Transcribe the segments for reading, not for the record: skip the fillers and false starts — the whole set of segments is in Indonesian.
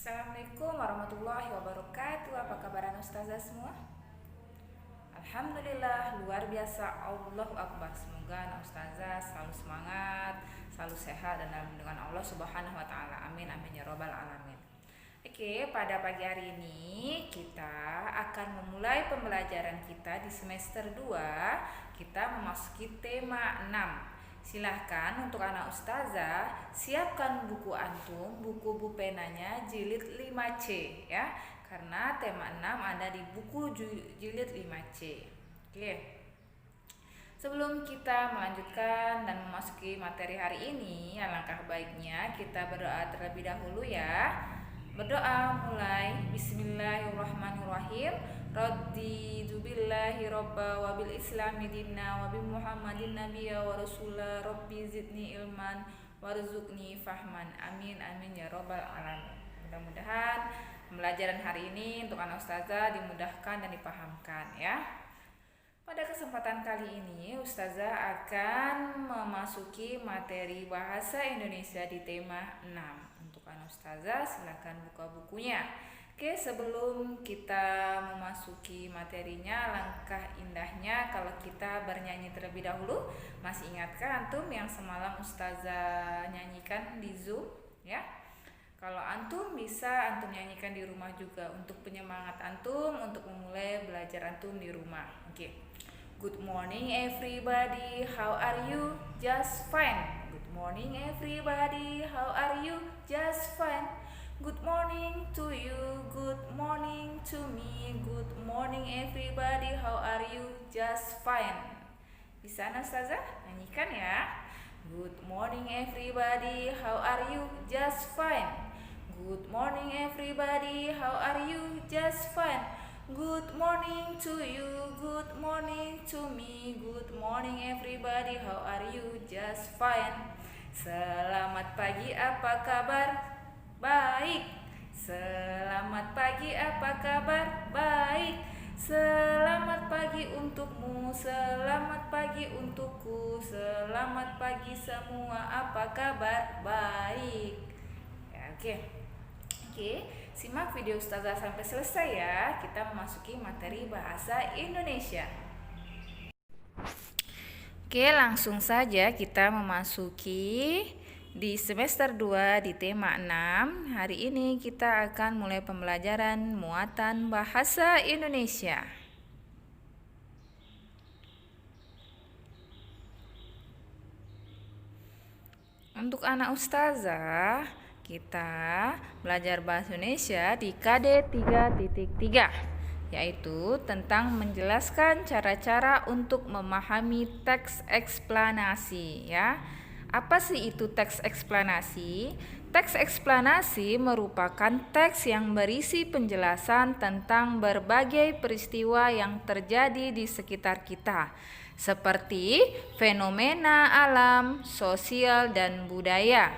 Assalamualaikum warahmatullahi wabarakatuh. Apa kabar ustazah semua? Alhamdulillah, luar biasa. Allahu Akbar. Semoga ustazah selalu semangat, selalu sehat dan dalam lindungan Allah Subhanahu wa taala. Amin amin ya robbal alamin. Oke, pada pagi hari ini kita akan memulai pembelajaran kita di semester 2. Kita memasuki tema 6. Silahkan untuk anak ustazah siapkan buku antum, buku penanya jilid 5C ya. Karena tema 6 ada di buku jilid 5C. Oke. Sebelum kita melanjutkan dan memasuki materi hari ini, alangkah baiknya kita berdoa terlebih dahulu ya. Berdoa mulai. Bismillahirrahmanirrahim. Raditu billahi robba wa bil islami dinna wa bi muhammadin nabiyya wa rasulah rabbi zidni ilman warzuqni fahman. Amin amin ya robbal alamin. Mudah-mudahan pembelajaran hari ini untuk anak ustazah dimudahkan dan dipahamkan ya. Pada kesempatan kali ini ustazah akan memasuki materi bahasa Indonesia di tema 6. Untuk anak ustazah silakan buka bukunya. Oke, sebelum kita memasuki materinya, langkah indahnya kalau kita bernyanyi terlebih dahulu. Masih ingatkah antum yang semalam ustazah nyanyikan di Zoom ya? Kalau antum bisa antum nyanyikan di rumah juga untuk penyemangat antum untuk memulai belajar antum di rumah. Oke. Good morning everybody, how are you? Just fine. Good morning everybody, how are you? Just fine. Good morning to you, good morning to me, good morning everybody, how are you? Just fine. Bisa ustazah? Nyanyikan ya. Good morning everybody, how are you? Just fine. Good morning everybody, how are you? Just fine. Good morning to you, good morning to me, good morning everybody, how are you? Just fine. Selamat pagi, apa kabar? Baik. Selamat pagi, apa kabar? Baik. Selamat pagi untukmu, selamat pagi untukku, selamat pagi semua, apa kabar? Baik. Ya, oke. Simak video ustazah sampai selesai ya. Kita memasuki materi bahasa Indonesia. Oke, langsung saja kita memasuki di semester 2 di tema 6. Hari ini kita akan mulai pembelajaran muatan bahasa Indonesia. Untuk anak ustazah, kita belajar bahasa Indonesia di KD 3.3, yaitu tentang menjelaskan cara-cara untuk memahami teks eksplanasi ya. Apa sih itu teks eksplanasi? Teks eksplanasi merupakan teks yang berisi penjelasan tentang berbagai peristiwa yang terjadi di sekitar kita, seperti fenomena alam, sosial, dan budaya.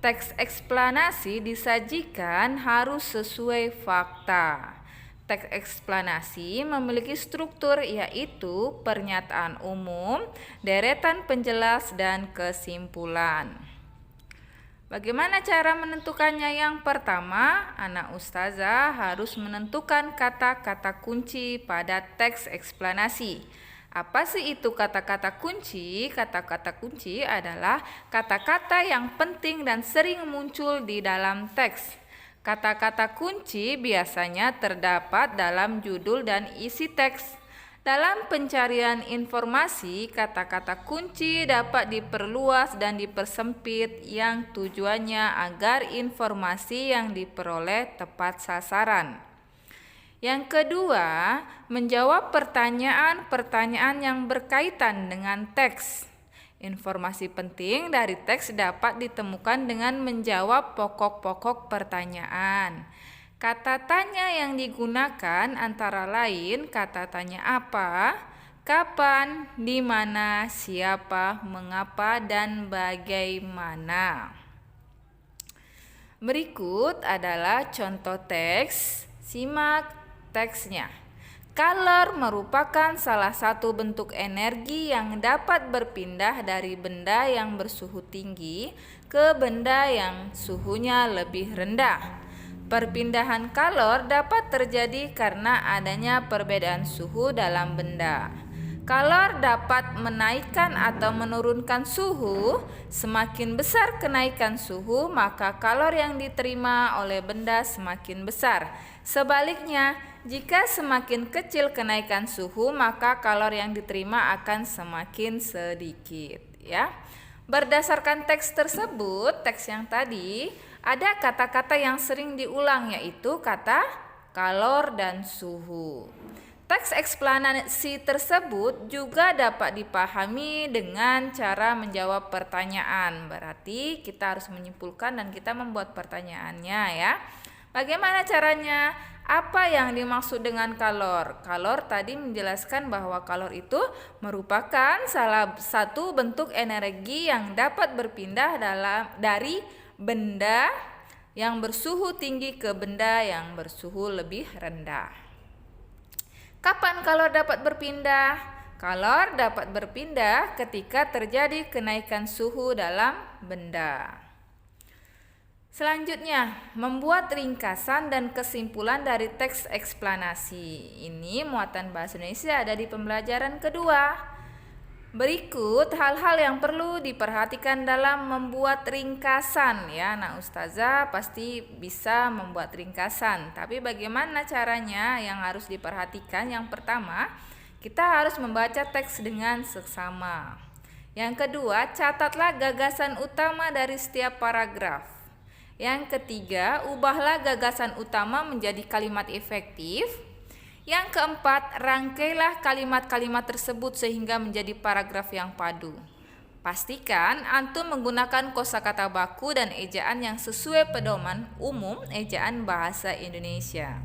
Teks eksplanasi disajikan harus sesuai fakta. Teks eksplanasi memiliki struktur yaitu pernyataan umum, deretan penjelas, dan kesimpulan. Bagaimana cara menentukannya? Yang pertama, anak ustazah harus menentukan kata-kata kunci pada teks eksplanasi. Apa sih itu kata-kata kunci? Kata-kata kunci adalah kata-kata yang penting dan sering muncul di dalam teks. Kata-kata kunci biasanya terdapat dalam judul dan isi teks. Dalam pencarian informasi, kata-kata kunci dapat diperluas dan dipersempit yang tujuannya agar informasi yang diperoleh tepat sasaran. Yang kedua, menjawab pertanyaan-pertanyaan yang berkaitan dengan teks. Informasi penting dari teks dapat ditemukan dengan menjawab pokok-pokok pertanyaan. Kata tanya yang digunakan antara lain kata tanya apa, kapan, di mana, siapa, mengapa, dan bagaimana. Berikut adalah contoh teks. Simak teksnya. Color merupakan salah satu bentuk energi yang dapat berpindah dari benda yang bersuhu tinggi ke benda yang suhunya lebih rendah. Perpindahan kalor dapat terjadi karena adanya perbedaan suhu dalam benda. Kalor dapat menaikkan atau menurunkan suhu. Semakin besar kenaikan suhu, maka kalor yang diterima oleh benda semakin besar. Sebaliknya, jika semakin kecil kenaikan suhu, maka kalor yang diterima akan semakin sedikit, ya. Berdasarkan teks tersebut, teks yang tadi, ada kata-kata yang sering diulang, yaitu kata kalor dan suhu. Teks eksplanasi tersebut juga dapat dipahami dengan cara menjawab pertanyaan. Berarti kita harus menyimpulkan dan kita membuat pertanyaannya, ya. Bagaimana caranya? Apa yang dimaksud dengan kalor? Kalor tadi menjelaskan bahwa kalor itu merupakan salah satu bentuk energi yang dapat berpindah dari benda yang bersuhu tinggi ke benda yang bersuhu lebih rendah. Kapan kalor dapat berpindah? Kalor dapat berpindah ketika terjadi kenaikan suhu dalam benda. Selanjutnya, membuat ringkasan dan kesimpulan dari teks eksplanasi. Ini muatan bahasa Indonesia ada di pembelajaran kedua. Berikut hal-hal yang perlu diperhatikan dalam membuat ringkasan, ya. Nah, Ustazah pasti bisa membuat ringkasan, tapi bagaimana caranya yang harus diperhatikan? Yang pertama, kita harus membaca teks dengan seksama. Yang kedua, catatlah gagasan utama dari setiap paragraf. Yang ketiga, ubahlah gagasan utama menjadi kalimat efektif. Yang keempat, rangkailah kalimat-kalimat tersebut sehingga menjadi paragraf yang padu. Pastikan antum menggunakan kosakata baku dan ejaan yang sesuai pedoman umum ejaan bahasa Indonesia.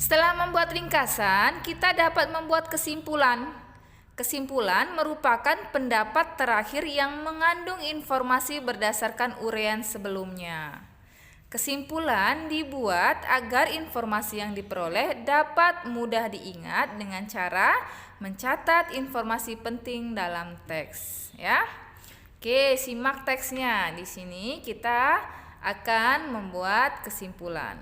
Setelah membuat ringkasan, kita dapat membuat kesimpulan. Kesimpulan merupakan pendapat terakhir yang mengandung informasi berdasarkan uraian sebelumnya. Kesimpulan dibuat agar informasi yang diperoleh dapat mudah diingat dengan cara mencatat informasi penting dalam teks, ya. Oke, simak teksnya. Di sini kita akan membuat kesimpulan.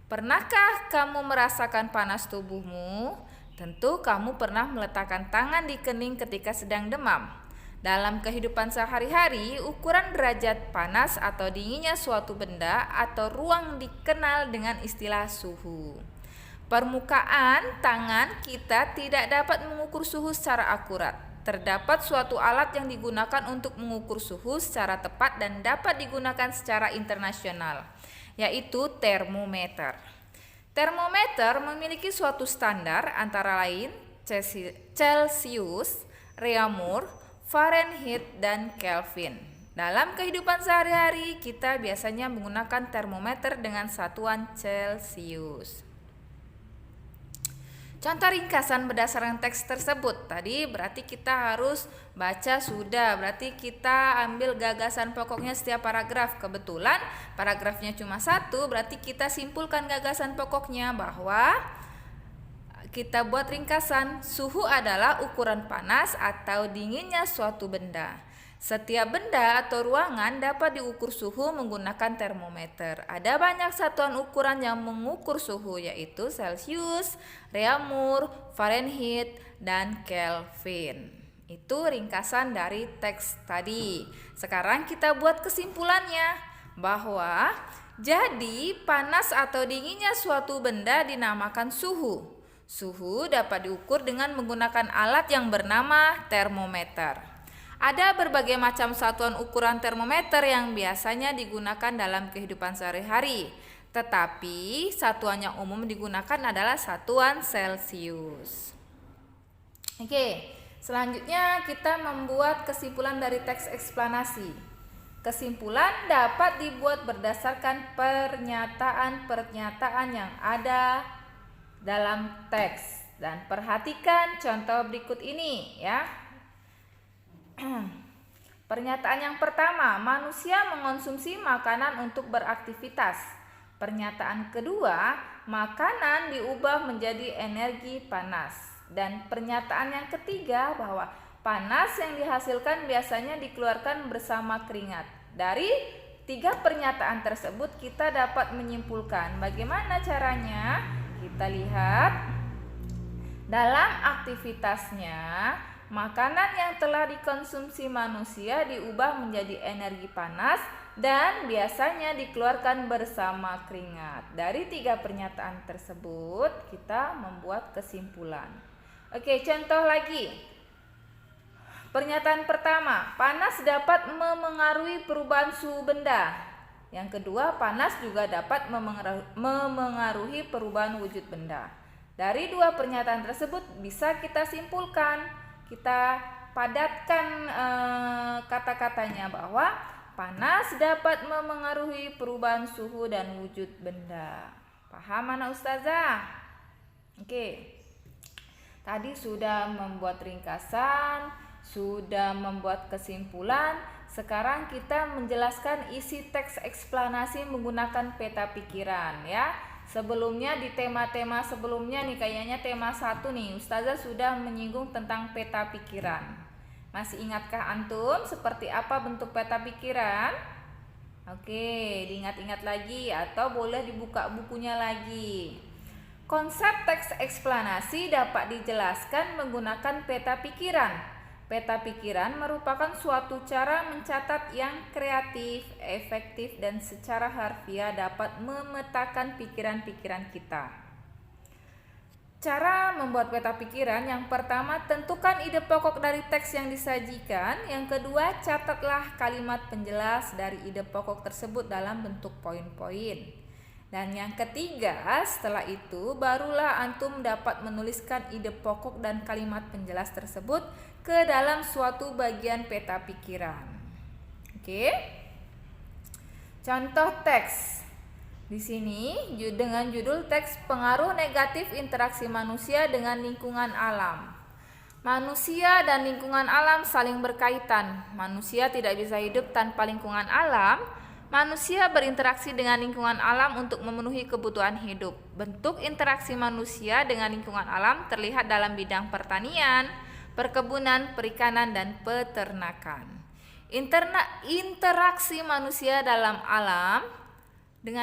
Pernahkah kamu merasakan panas tubuhmu? Tentu kamu pernah meletakkan tangan di kening ketika sedang demam. Dalam kehidupan sehari-hari, ukuran derajat panas atau dinginnya suatu benda atau ruang dikenal dengan istilah suhu. Permukaan tangan kita tidak dapat mengukur suhu secara akurat. Terdapat suatu alat yang digunakan untuk mengukur suhu secara tepat dan dapat digunakan secara internasional, yaitu termometer. Termometer memiliki suatu standar antara lain Celsius, Reaumur, Fahrenheit, dan Kelvin. Dalam kehidupan sehari-hari kita biasanya menggunakan termometer dengan satuan Celsius. Contoh ringkasan berdasarkan teks tersebut. Tadi berarti kita harus baca sudah. Berarti kita ambil gagasan pokoknya setiap paragraf. Kebetulan paragrafnya cuma satu, berarti kita simpulkan gagasan pokoknya bahwa kita buat ringkasan. Suhu adalah ukuran panas atau dinginnya suatu benda. Setiap benda atau ruangan dapat diukur suhu menggunakan termometer. Ada banyak satuan ukuran yang mengukur suhu, yaitu Celsius, Reaumur, Fahrenheit, dan Kelvin. Itu ringkasan dari teks tadi. Sekarang kita buat kesimpulannya bahwa jadi panas atau dinginnya suatu benda dinamakan suhu. Suhu dapat diukur dengan menggunakan alat yang bernama termometer. Ada berbagai macam satuan ukuran termometer yang biasanya digunakan dalam kehidupan sehari-hari. Tetapi satuan yang umum digunakan adalah satuan Celsius. Oke, selanjutnya kita membuat kesimpulan dari teks eksplanasi. Kesimpulan dapat dibuat berdasarkan pernyataan-pernyataan yang ada dalam teks. Dan perhatikan contoh berikut ini, ya. Pernyataan yang pertama, manusia mengonsumsi makanan untuk beraktivitas. Pernyataan kedua, makanan diubah menjadi energi panas. Dan pernyataan yang ketiga bahwa panas yang dihasilkan biasanya dikeluarkan bersama keringat. Dari tiga pernyataan tersebut kita dapat menyimpulkan. Bagaimana caranya? Kita lihat dalam aktivitasnya, makanan yang telah dikonsumsi manusia diubah menjadi energi panas dan biasanya dikeluarkan bersama keringat. Dari tiga pernyataan tersebut kita membuat kesimpulan. Oke, contoh lagi. Pernyataan pertama, panas dapat memengaruhi perubahan suhu benda. Yang kedua, panas juga dapat memengaruhi perubahan wujud benda. Dari dua pernyataan tersebut bisa kita simpulkan, kita padatkan kata-katanya bahwa panas dapat memengaruhi perubahan suhu dan wujud benda. Paham anak ustazah? Oke. Tadi sudah membuat ringkasan, sudah membuat kesimpulan. Sekarang kita menjelaskan isi teks eksplanasi menggunakan peta pikiran ya. Sebelumnya di tema-tema sebelumnya nih, kayaknya tema 1 nih, ustazah sudah menyinggung tentang peta pikiran. Masih ingatkah antum seperti apa bentuk peta pikiran? Oke, diingat-ingat lagi atau boleh dibuka bukunya lagi. Konsep teks eksplanasi dapat dijelaskan menggunakan peta pikiran. Peta pikiran merupakan suatu cara mencatat yang kreatif, efektif, dan secara harfiah dapat memetakan pikiran-pikiran kita. Cara membuat peta pikiran, yang pertama, tentukan ide pokok dari teks yang disajikan. Yang kedua, catatlah kalimat penjelas dari ide pokok tersebut dalam bentuk poin-poin. Dan yang ketiga, setelah itu barulah antum dapat menuliskan ide pokok dan kalimat penjelas tersebut ke dalam suatu bagian peta pikiran. Oke. Contoh teks. Di sini dengan judul teks pengaruh negatif interaksi manusia dengan lingkungan alam. Manusia dan lingkungan alam saling berkaitan. Manusia tidak bisa hidup tanpa lingkungan alam. Manusia berinteraksi dengan lingkungan alam untuk memenuhi kebutuhan hidup. Bentuk interaksi manusia dengan lingkungan alam terlihat dalam bidang pertanian, perkebunan, perikanan, dan peternakan. Interaksi manusia dengan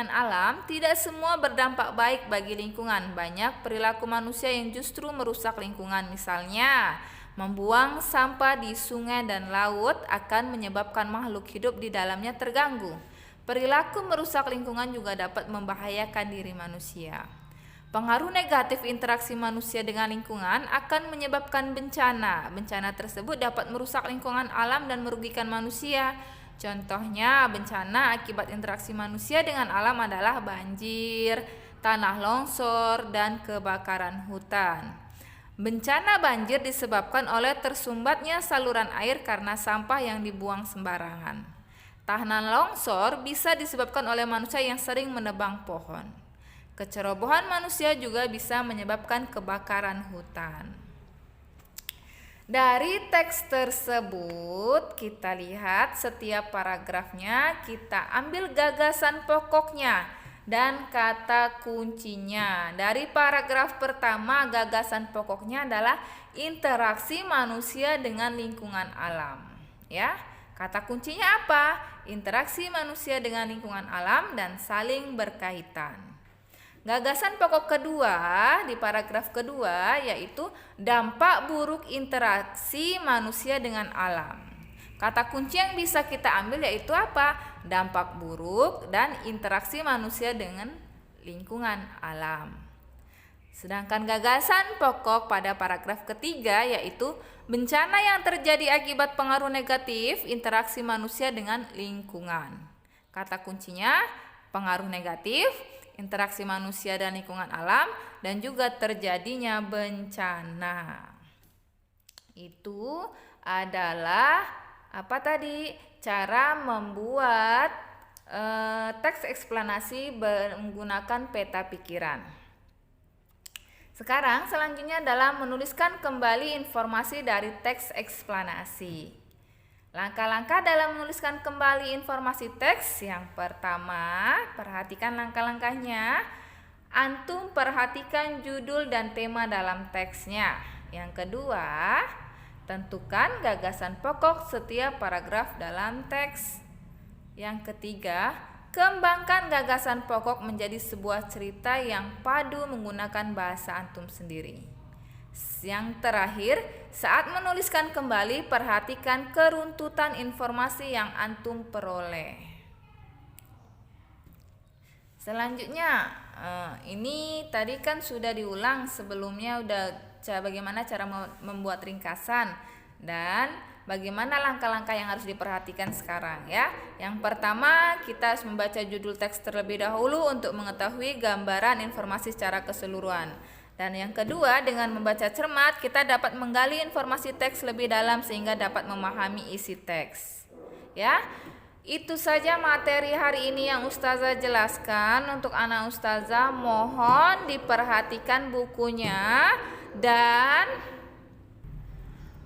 alam tidak semua berdampak baik bagi lingkungan. Banyak perilaku manusia yang justru merusak lingkungan. Misalnya, membuang sampah di sungai dan laut akan menyebabkan makhluk hidup di dalamnya terganggu. Perilaku merusak lingkungan juga dapat membahayakan diri manusia. Pengaruh negatif interaksi manusia dengan lingkungan akan menyebabkan bencana. Bencana tersebut dapat merusak lingkungan alam dan merugikan manusia. Contohnya, bencana akibat interaksi manusia dengan alam adalah banjir, tanah longsor, dan kebakaran hutan. Bencana banjir disebabkan oleh tersumbatnya saluran air karena sampah yang dibuang sembarangan. Tanah longsor bisa disebabkan oleh manusia yang sering menebang pohon. Kecerobohan manusia juga bisa menyebabkan kebakaran hutan. Dari teks tersebut kita lihat setiap paragrafnya, kita ambil gagasan pokoknya dan kata kuncinya. Dari paragraf pertama, gagasan pokoknya adalah interaksi manusia dengan lingkungan alam. Ya, kata kuncinya apa? Interaksi manusia dengan lingkungan alam dan saling berkaitan. Gagasan pokok kedua di paragraf kedua yaitu dampak buruk interaksi manusia dengan alam. Kata kunci yang bisa kita ambil yaitu apa? Dampak buruk dan interaksi manusia dengan lingkungan alam. Sedangkan gagasan pokok pada paragraf ketiga yaitu bencana yang terjadi akibat pengaruh negatif interaksi manusia dengan lingkungan. Kata kuncinya pengaruh negatif, interaksi manusia dan lingkungan alam, dan juga terjadinya bencana. Itu adalah apa tadi? Cara membuat teks eksplanasi menggunakan peta pikiran. Sekarang selanjutnya adalah menuliskan kembali informasi dari teks eksplanasi. Langkah-langkah dalam menuliskan kembali informasi teks. Yang pertama, perhatikan langkah-langkahnya. Antum perhatikan judul dan tema dalam teksnya. Yang kedua, tentukan gagasan pokok setiap paragraf dalam teks. Yang ketiga, kembangkan gagasan pokok menjadi sebuah cerita yang padu menggunakan bahasa antum sendiri. Yang terakhir, saat menuliskan kembali, perhatikan keruntutan informasi yang antum peroleh. Selanjutnya, ini tadi kan sudah diulang sebelumnya, bagaimana cara membuat ringkasan dan bagaimana langkah-langkah yang harus diperhatikan sekarang ya. Yang pertama, kita harus membaca judul teks terlebih dahulu untuk mengetahui gambaran informasi secara keseluruhan. Dan yang kedua, dengan membaca cermat, kita dapat menggali informasi teks lebih dalam sehingga dapat memahami isi teks. Ya, itu saja materi hari ini yang Ustazah jelaskan. Untuk anak Ustazah, mohon diperhatikan bukunya dan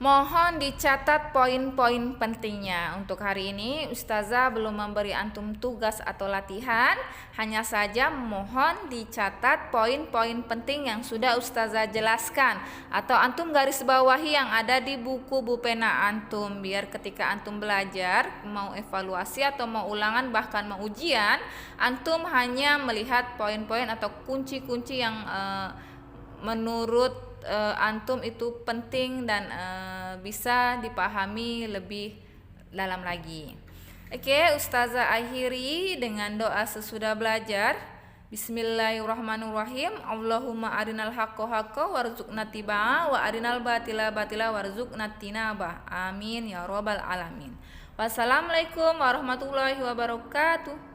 mohon dicatat poin-poin pentingnya. Untuk hari ini Ustazah belum memberi antum tugas atau latihan, hanya saja mohon dicatat poin-poin penting yang sudah Ustazah jelaskan atau antum garis bawahi yang ada di buku pena antum, biar ketika antum belajar, mau evaluasi atau mau ulangan bahkan mau ujian, antum hanya melihat poin-poin atau kunci-kunci yang menurut antum itu penting dan bisa dipahami lebih dalam lagi. Oke, Ustazah akhiri dengan doa sesudah belajar. Bismillahirrahmanirrahim. Allahumma arinal haqqo haqqo warzuqna tibaa wa arinal batila batila warzuqna tinabah. Amin ya robbal alamin. Wassalamualaikum warahmatullahi wabarakatuh.